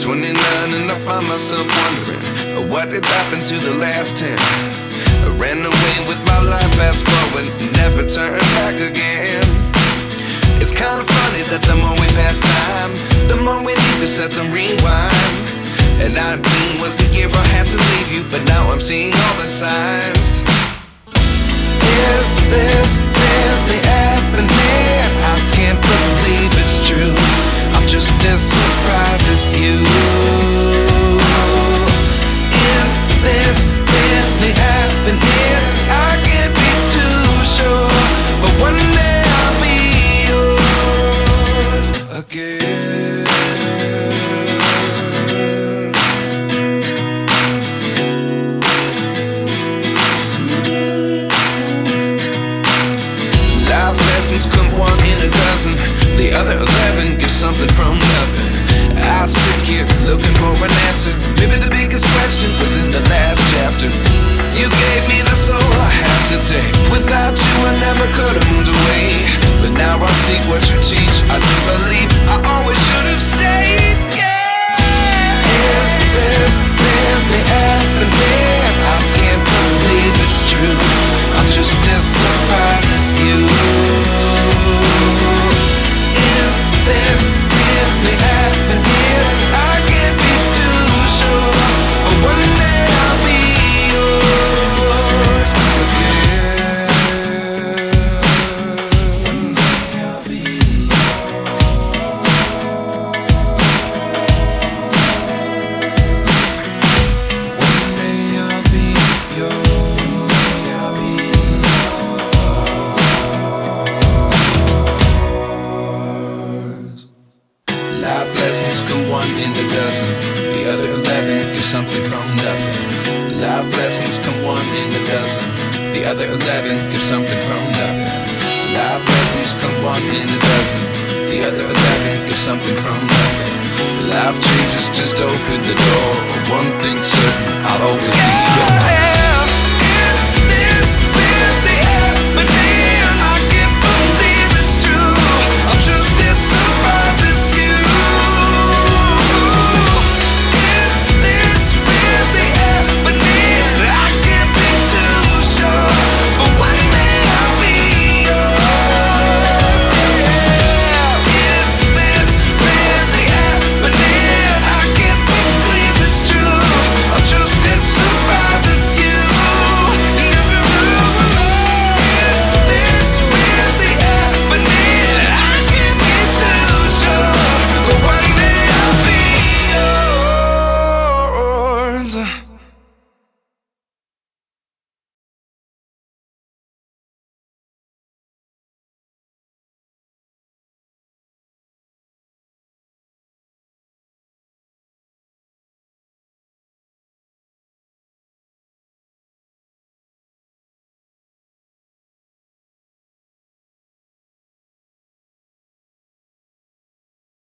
29 and I find myself wondering, what did happen to the last 10? I ran away with my life, fast forward, never turn back again. It's kinda funny that the more we pass time, the more we need to set the rewind. And 19 was the year I had to leave you, but now I'm seeing all the signs. Is this really happening? I can't believe it's true. I'm just as surprised as you. Is this really happening? I can't be too sure, but one day I'll be yours again. Life lessons come one in a dozen. The other 11 get something from nothing. I sit here looking for an answer. Maybe the biggest question was in the last chapter. You gave me the soul I have today. Without you I never could have moved away. But now I see what you teach. I do believe I always should have stayed. Yeah. Is this really happening? I can't believe it's true. I'm just as surprised as you. Is this really happening? I can't be too sure, but one day I'll be yours again. One day I'll be yours. One day I'll be yours. Life lessons come one in a dozen. The other 11 get something from nothing. Life lessons come one in a dozen. The other 11 get something from nothing. Life lessons come one in a dozen. The other 11 get something from nothing. Life changes just open the door. One thing's certain, I'll always be yours.